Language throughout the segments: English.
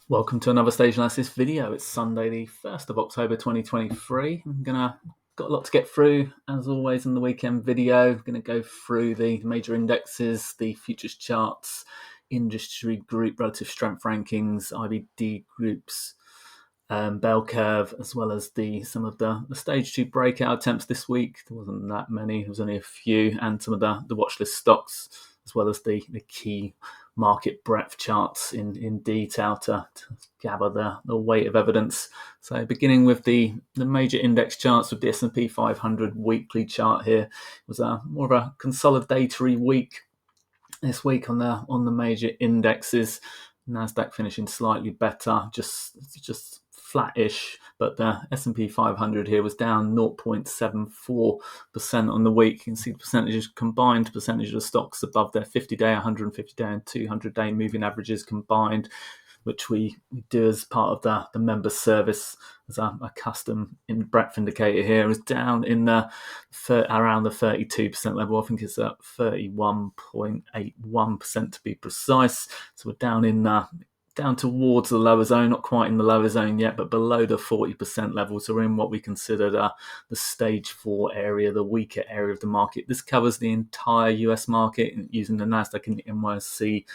Welcome to another stage analysis video. It's Sunday, the 1st of October 2023. Got a lot to get through, as always, in the weekend video. I'm going to go through the major indexes, the futures charts, industry group relative strength rankings, IBD groups, bell curve, as well as some of the stage 2 breakout attempts this week. There wasn't that many, there was only a few, and some of the watchlist stocks, as well as the key market breadth charts in detail to gather the weight of evidence. So beginning with the major index charts, with the S&P 500 weekly chart here, it was more of a consolidatory week this week on the major indexes. Nasdaq finishing slightly better, just flattish, but the S&P 500 here was down 0.74% on the week. You can see the percentages, combined percentage of stocks above their 50-day, 150-day and 200-day moving averages combined, which we do as part of the member service as a custom breadth indicator here, is down in around the 32% level. I think it's at 31.81% to be precise. So we're down towards the lower zone, not quite in the lower zone yet, but below the 40% level. So we're in what we consider the stage 4 area, the weaker area of the market. This covers the entire US market using the Nasdaq and the NYSE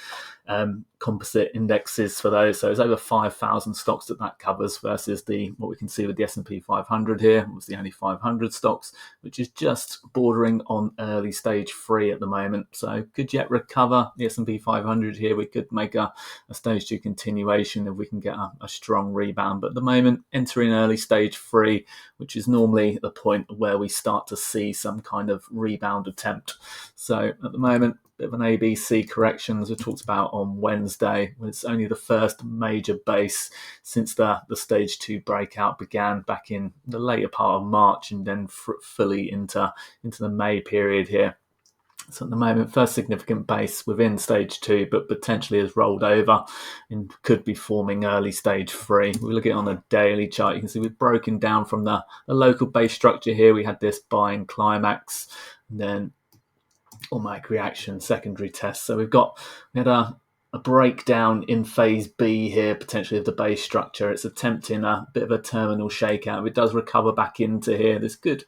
composite indexes for those. So it's over 5,000 stocks that covers versus what we can see with the S&P 500 here. It was the only 500 stocks, which is just bordering on early stage 3 at the moment. So could yet recover the S&P 500 here. We could make a stage 2 continuation if we can get a strong rebound. But at the moment, entering early stage 3, which is normally the point where we start to see some kind of rebound attempt. So at the moment, bit of an ABC correction, as we talked about on Wednesday. It's only the first major base since the stage 2 breakout began back in the later part of March, and then fully into the May period here. So at the moment, first significant base within stage 2, but potentially has rolled over and could be forming early stage 3. We look at it on a daily chart. You can see we've broken down from the local base structure here. We had this buying climax, and then automatic reaction, secondary test. So we had a breakdown in phase B here, potentially of the base structure. It's attempting a bit of a terminal shakeout. If it does recover back into here, there's good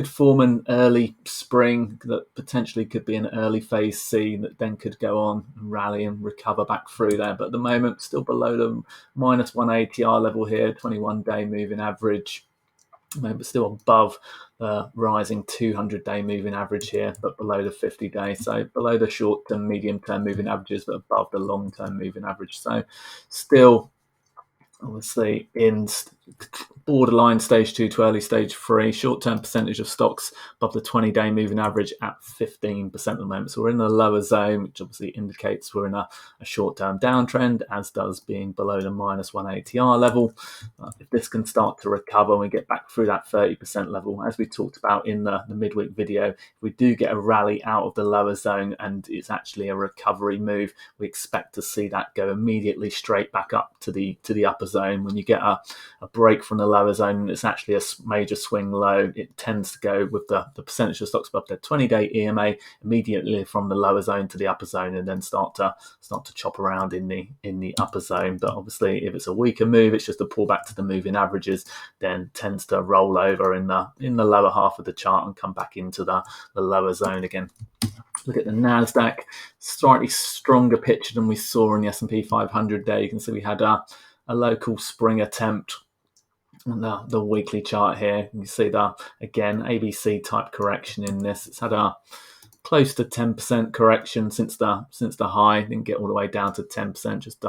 form an early spring that potentially could be an early phase C that then could go on and rally and recover back through there. But at the moment, still below the minus 1 ATR level here, 21-day moving average. But still above the rising 200-day moving average here, but below the 50-day. So below the short-term, medium-term moving averages, but above the long-term moving average. So still, obviously, in borderline stage 2 to early stage 3, short-term percentage of stocks above the 20-day moving average at 15% at the moment. So we're in the lower zone, which obviously indicates we're in a short-term downtrend, as does being below the minus 1 ATR level. If this can start to recover and we get back through that 30% level, as we talked about in the midweek video, if we do get a rally out of the lower zone and it's actually a recovery move, we expect to see that go immediately straight back up to the upper zone. When you get a break from the lower zone, it's actually a major swing low. It tends to go with the percentage of stocks above their 20-day EMA immediately from the lower zone to the upper zone, and then start to chop around in the upper zone. But obviously, if it's a weaker move, it's just a pullback to the moving averages, then tends to roll over in the lower half of the chart and come back into the lower zone again. Look at the Nasdaq, slightly stronger picture than we saw in the S&P 500 there. You can see we had a local spring attempt on the weekly chart here. You can see again, ABC type correction in this. It's had a close to 10% correction since the high. Didn't get all the way down to 10%, just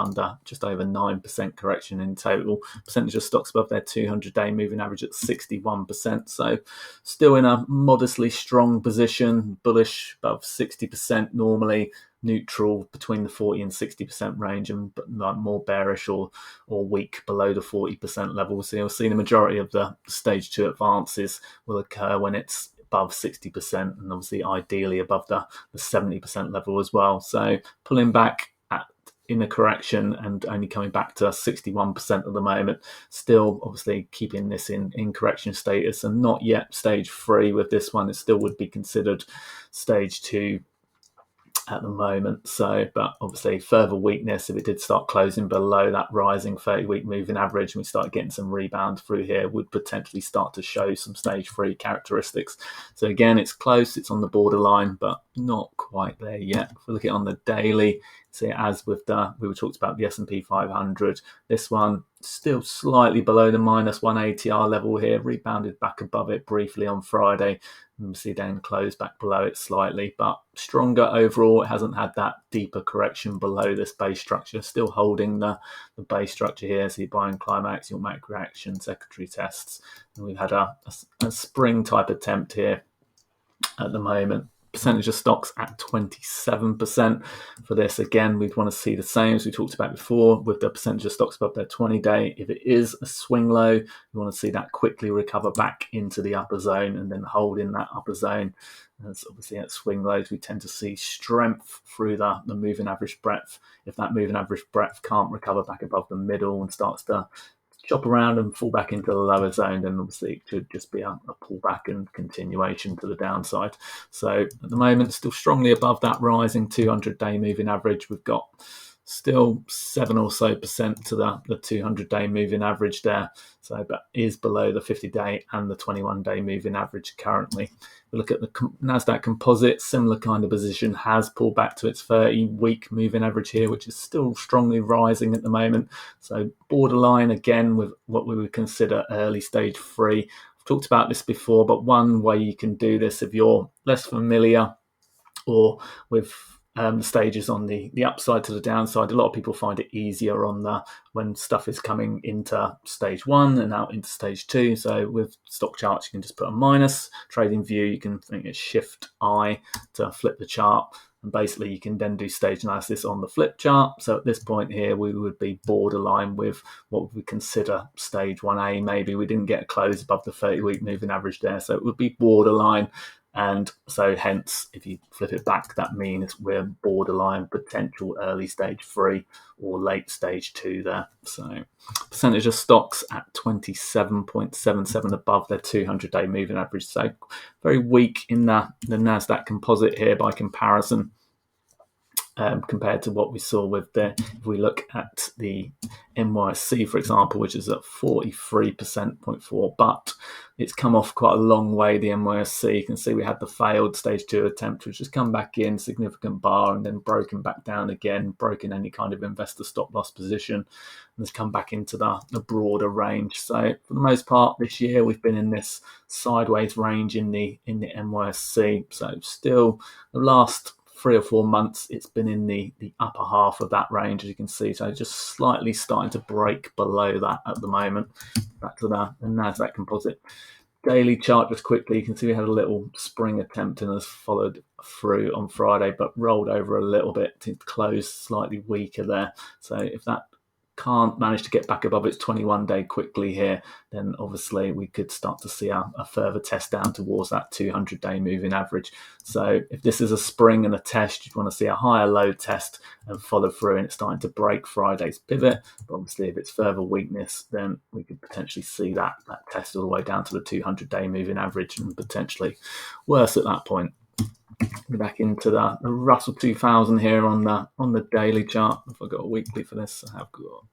over 9% correction in total. Percentage of stocks above their 200-day moving average at 61%. So still in a modestly strong position, bullish above 60% normally, neutral between the 40 and 60% range, and more bearish or weak below the 40% level. So you'll see the majority of the stage 2 advances will occur when it's above 60%, and obviously ideally above the 70% level as well. So pulling back in a correction and only coming back to 61% at the moment, still obviously keeping this in correction status and not yet stage 3 with this one. It still would be considered stage 2 at the moment. So, but obviously further weakness, if it did start closing below that rising 30-week moving average and we start getting some rebound through here, would potentially start to show some stage 3 characteristics. So again, it's close, it's on the borderline, but not quite there yet. If we look at it on the daily, see, as with we talked about the S&P 500, this one still slightly below the minus 1 ATR level here, rebounded back above it briefly on Friday. You see then close back below it slightly, but stronger overall. It hasn't had that deeper correction below this base structure, still holding the base structure here. So you're buying climax, your macro reaction, secondary tests. And we've had a spring type attempt here at the moment. Percentage of stocks at 27% for this. Again, we'd want to see the same as we talked about before with the percentage of stocks above their 20-day. If it is a swing low, we want to see that quickly recover back into the upper zone and then hold in that upper zone. As obviously at swing lows, we tend to see strength through the moving average breadth. If that moving average breadth can't recover back above the middle and starts to chop around and fall back into the lower zone, then obviously it could just be a pullback and continuation to the downside. So at the moment, still strongly above that rising 200-day moving average. We've got still 7% or so to the 200-day moving average there. So that is below the 50-day and the 21-day moving average currently. We look at the Nasdaq Composite, similar kind of position, has pulled back to its 30-week moving average here, which is still strongly rising at the moment. So borderline again with what we would consider early stage 3. I've talked about this before, but one way you can do this if you're less familiar or with the stages on the upside to the downside, a lot of people find it easier on when stuff is coming into stage 1 and out into stage 2. So with stock charts, you can just put a minus. Trading view, you can think it's Shift I to flip the chart. And basically, you can then do stage analysis on the flip chart. So at this point here, we would be borderline with what we consider stage 1A. Maybe we didn't get a close above the 30-week moving average there. So it would be borderline. And so hence, if you flip it back, that means we're borderline potential early stage 3 or late stage 2 there. So percentage of stocks at 27.77 above their 200-day moving average. So very weak in the Nasdaq Composite here by comparison. Compared to what we saw with if we look at the NYSE, for example, which is at 43.4%, but it's come off quite a long way, the NYSE. You can see we had the failed stage 2 attempt, which has come back in, significant bar, and then broken back down again, broken any kind of investor stop loss position, and has come back into the broader range. So for the most part this year, we've been in this sideways range in the NYSE. So still the last 3 or 4 months, it's been in the upper half of that range, as you can see. So just slightly starting to break below that at the moment. Back to the Nasdaq Composite. Daily chart, just quickly, you can see we had a little spring attempt and has followed through on Friday, but rolled over a little bit to close slightly weaker there. So if that can't manage to get back above its 21-day quickly here, then obviously we could start to see a further test down towards that 200-day moving average. So if this is a spring and a test, you'd want to see a higher low test and follow through, and it's starting to break Friday's pivot. But obviously if it's further weakness, then we could potentially see that test all the way down to the 200-day moving average and potentially worse at that point. Back into the Russell 2000 here on the daily chart. If I've got a weekly for this, I have got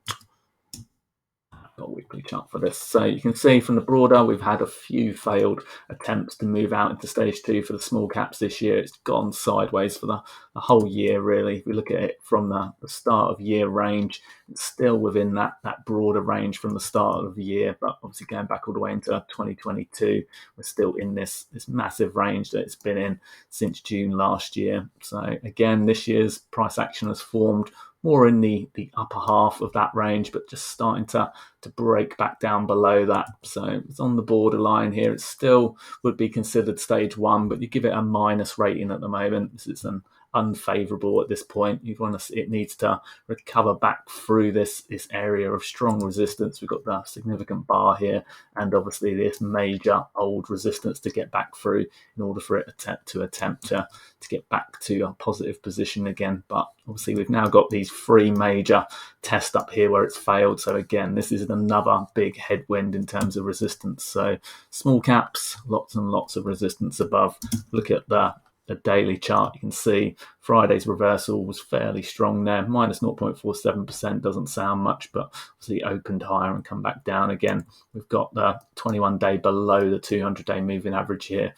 a weekly chart for this. So you can see from the broader, we've had a few failed attempts to move out into stage 2 for the small caps this year. It's gone sideways for the whole year, really. If we look at it from the start of year range, it's still within that broader range from the start of the year, but obviously going back all the way into 2022, we're still in this massive range that it's been in since June last year. So again, this year's price action has formed more in the upper half of that range, but just starting to break back down below that. So it's on the borderline here. It still would be considered stage 1, but you give it a minus rating at the moment. This is an unfavorable at this point. It needs to recover back through this area of strong resistance. We've got the significant bar here, and obviously this major old resistance to get back through in order for it to attempt to get back to a positive position again. But obviously we've now got these 3 major tests up here where it's failed. So again, this is another big headwind in terms of resistance. So small caps, lots and lots of resistance above. Look at the the daily chart, you can see Friday's reversal was fairly strong there. Minus 0.47% doesn't sound much, but obviously opened higher and come back down again. We've got the 21-day below the 200-day moving average here.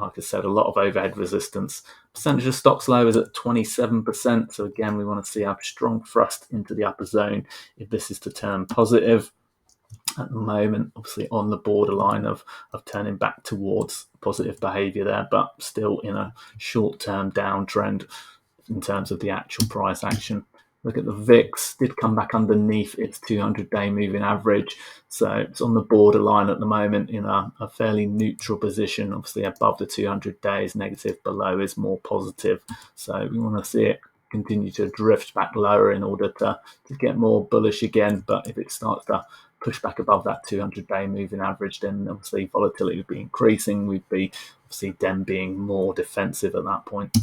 Like I said, a lot of overhead resistance. Percentage of stocks low is at 27%. So again, we want to see a strong thrust into the upper zone if this is to turn positive. At the moment, obviously on the borderline of turning back towards positive behavior there, but still in a short-term downtrend in terms of the actual price action. Look at the VIX, did come back underneath its 200-day moving average. So it's on the borderline at the moment in a fairly neutral position. Obviously above the 200 days, negative, below is more positive. So we want to see it continue to drift back lower in order to get more bullish again. But if it starts to push back above that 200-day moving average, then obviously volatility would be increasing. We'd be obviously then being more defensive at that point.